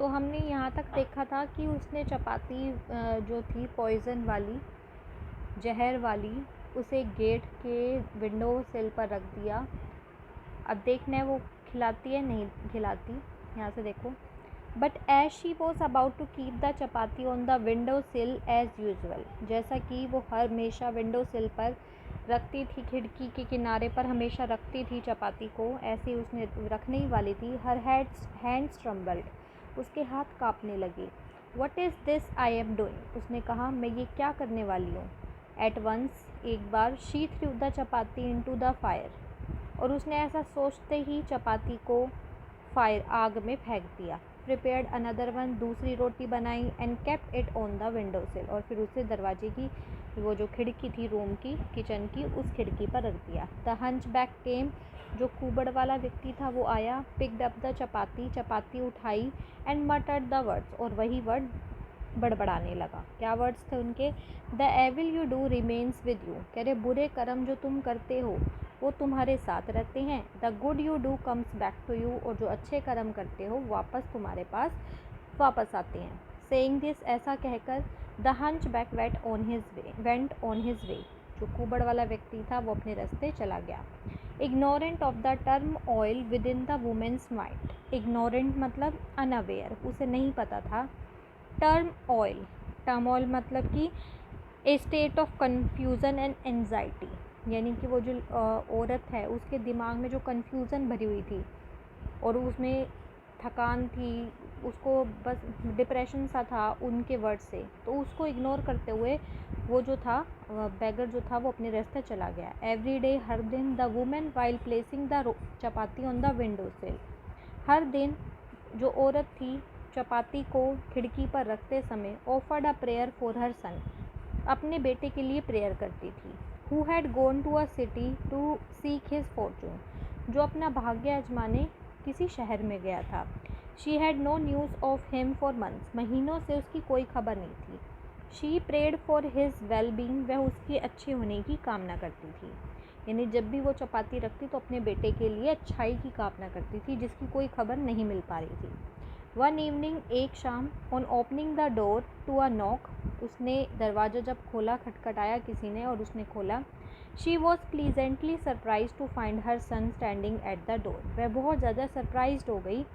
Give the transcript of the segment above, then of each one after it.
तो हमने यहाँ तक देखा था कि उसने चपाती जो थी पॉइज़न वाली, जहर वाली, उसे गेट के विंडो सिल पर रख दिया। अब देखना है वो खिलाती है नहीं खिलाती। यहाँ से देखो, but as she was about to keep the chapati on the window sill as usual, जैसा कि वो हमेशा विंडो सिल पर रखती थी, खिड़की के किनारे पर हमेशा रखती थी चपाती को, ऐसे ही उसने रखने ही वाली थी। हर हैंड्स ट्रम्बल्ड, उसके हाथ काँपने लगे। What is this I am doing, उसने कहा मैं ये क्या करने वाली हूँ। एट वंस, एक बार, she threw the chapati into the fire, और उसने ऐसा सोचते ही चपाती को फायर आग में फेंक दिया। प्रिपेयर्ड अनदर वन, दूसरी रोटी बनाई, and kept it on the window सिल, और फिर उसे दरवाजे की वो जो खिड़की थी रूम की, किचन की, उस खिड़की पर रख दिया। द हंच बैक केम, जो कुबड़ वाला व्यक्ति था वो आया। पिक्ड अप द चपाती, चपाती उठाई, एंड मटर्ड द वर्ड्स, और वही वर्ड बड़बड़ाने लगा। क्या वर्ड्स थे उनके? The evil you do remains with you, कह रहे बुरे कर्म जो तुम करते हो वो तुम्हारे साथ रहते हैं। The good you do comes back to you, और जो अच्छे कर्म करते हो वापस तुम्हारे पास वापस आते हैं। सेइंग दिस, ऐसा कहकर, the hunch back went on his way, जो कुबड़ वाला व्यक्ति था वो अपने रास्ते चला गया। Ignorant of the turmoil within the women's mind, ignorant मतलब अनअवेयर, उसे नहीं पता था। टर्म ऑयल मतलब कि a state of confusion and anxiety, यानी कि वो जो औरत है उसके दिमाग में जो कन्फ्यूज़न भरी हुई थी और उसमें थकान थी, उसको बस डिप्रेशन सा था उनके वर्ड से, तो उसको इग्नोर करते हुए वो जो था बैगर जो था वो अपने रास्ते चला गया। एवरी डे, हर दिन, the woman while placing the chapati on the window sill, हर दिन जो औरत थी चपाती को खिड़की पर रखते समय offered a prayer for her son, अपने बेटे के लिए प्रेयर करती थी। Who had gone to a city to seek his fortune, जो अपना भाग्य आजमाने किसी शहर में गया था। She had no news of him for months, महीनों से उसकी कोई खबर नहीं थी। She prayed for his well being, वह उसके अच्छे होने की कामना करती थी, यानी जब भी वो चपाती रखती तो अपने बेटे के लिए अच्छाई की कामना करती थी जिसकी कोई खबर नहीं मिल पा रही थी। वन इवनिंग, एक शाम, on opening the door to a knock, उसने दरवाज़ा जब खोला, खटखटाया किसी ने और उसने खोला। She was pleasantly surprise to find her son standing at the door, वह बहुत ज़्यादा सरप्राइज हो गई,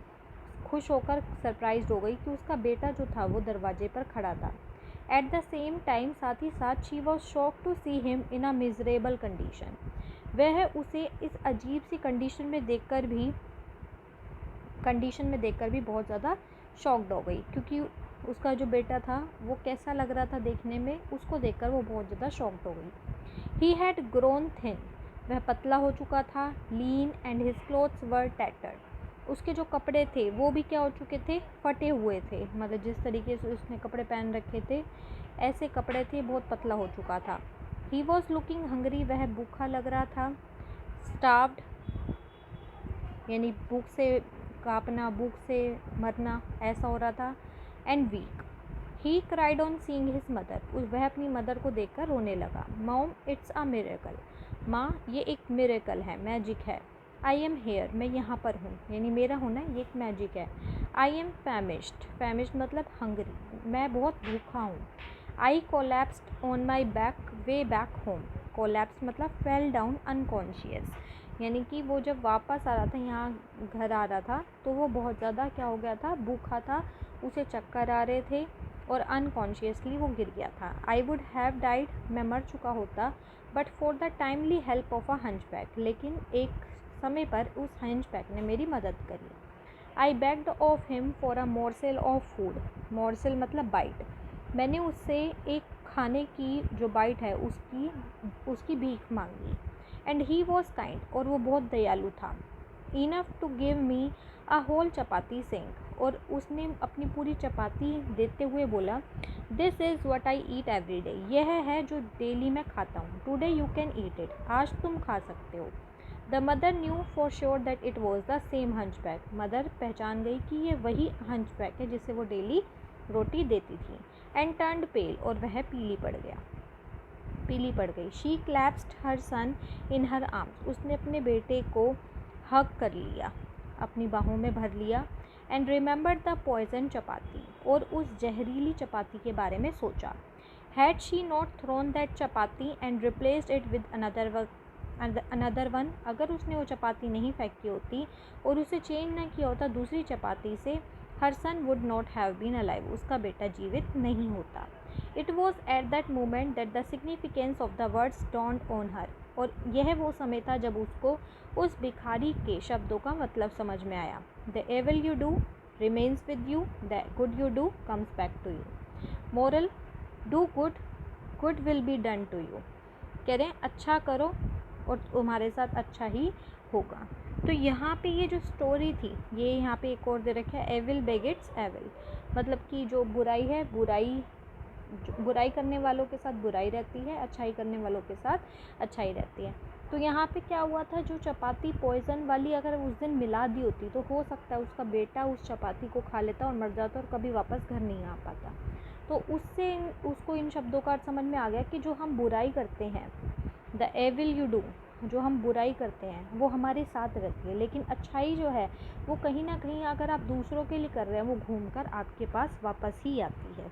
खुश होकर सरप्राइज हो गई कि उसका बेटा जो था वो दरवाजे पर खड़ा था। एट द सेम टाइम, साथ ही साथ, she was shock to see him in a miserable condition, वह उसे इस अजीब सी कंडीशन में देखकर भी बहुत ज़्यादा शॉक्ड हो गई, क्योंकि उसका जो बेटा था वो कैसा लग रहा था देखने में, उसको देखकर वो बहुत ज़्यादा शॉक्ड हो गई। ही हैड ग्रोन थिन, वह पतला हो चुका था। Lean, and his clothes were tattered, उसके जो कपड़े थे वो भी क्या हो चुके थे, फटे हुए थे, मतलब जिस तरीके से उसने कपड़े पहन रखे थे ऐसे कपड़े थे, बहुत पतला हो चुका था। ही वॉज लुकिंग हंग्री, वह भूखा लग रहा था। स्टार्व्ड, यानी भूख से कांपना, भूख से मरना, ऐसा हो रहा था। And weak, he cried on seeing his mother, वह अपनी मदर को देखकर रोने लगा। मॉम, इट्स अ मिरेकल, माँ ये एक मिरेकल है, मैजिक है। आई एम हेयर, मैं यहाँ पर हूँ, यानी मेरा होना ये एक मैजिक है। आई एम फैमिश्ड मतलब हंग्री, मैं बहुत भूखा हूँ। I collapsed on my back way back home, collapse मतलब फेल डाउन अनकॉन्शियस, यानी कि वो जब वापस आ रहा था, यहाँ घर आ रहा था, तो वो बहुत ज़्यादा क्या हो गया था, भूखा था, उसे चक्कर आ रहे थे और अनकॉन्शियसली वो गिर गया था। आई वुड हैव डाइड, मैं मर चुका होता, but for the timely help of a hunchback, लेकिन एक समय पर उस हंचबैक ने मेरी मदद करी। I begged of him for a morsel of food, morsel मतलब बाइट, मैंने उससे एक खाने की जो बाइट है उसकी भीख मांगी। एंड ही वॉज काइंड, और वो बहुत दयालु था। Enough to give me a whole chapati saying, और उसने अपनी पूरी चपाती देते हुए बोला, this is what I eat every day, यह है जो डेली मैं खाता हूँ। Today you can eat it, आज तुम खा सकते हो। The mother knew for sure that it was the same hunchback, mother पहचान गई कि ये वही हंचबैक है जिससे वो डेली रोटी देती थी। एंड टर्न्ड पेल, और वह पीली पड़ गई। She क्लैप्स्ड her sun in her arms, उसने अपने बेटे को हग कर लिया, अपनी बाहों में भर लिया। And remembered the poison chapati, और उस जहरीली चपाती के बारे में सोचा। Had she not thrown that chapati and replaced it with another one, अगर उसने वो चपाती नहीं फेंकी होती और उसे चेंज न किया होता दूसरी चपाती से, her son would not have been alive, उसका बेटा जीवित नहीं होता। It was at that moment that the significance of the words dawned on her, और यह वो समय था जब उसको उस भिखारी के शब्दों का मतलब समझ में आया। The evil you do remains with you, the good you do comes back to you. Moral, do good, good will be done to you. कह रहे हैं अच्छा करो और तुम्हारे साथ अच्छा ही होगा। तो यहाँ पे ये जो स्टोरी थी, ये यहाँ पे एक और दे रखा है, एविल बेगेट्स एविल, मतलब कि जो बुराई है, बुराई करने वालों के साथ बुराई रहती है, अच्छाई करने वालों के साथ अच्छाई रहती है। तो यहाँ पे क्या हुआ था, जो चपाती पॉइजन वाली अगर उस दिन मिला दी होती तो हो सकता है उसका बेटा उस चपाती को खा लेता और मर जाता और कभी वापस घर नहीं आ पाता। तो उससे उसको इन शब्दों का अर्थ समझ में आ गया कि जो हम बुराई करते हैं, द एविल यू डू, जो हम बुराई करते हैं वो हमारे साथ रहती है, लेकिन अच्छाई जो है वो कहीं ना कहीं अगर आप दूसरों के लिए कर रहे हैं वो घूमकर आपके पास वापस ही आती है।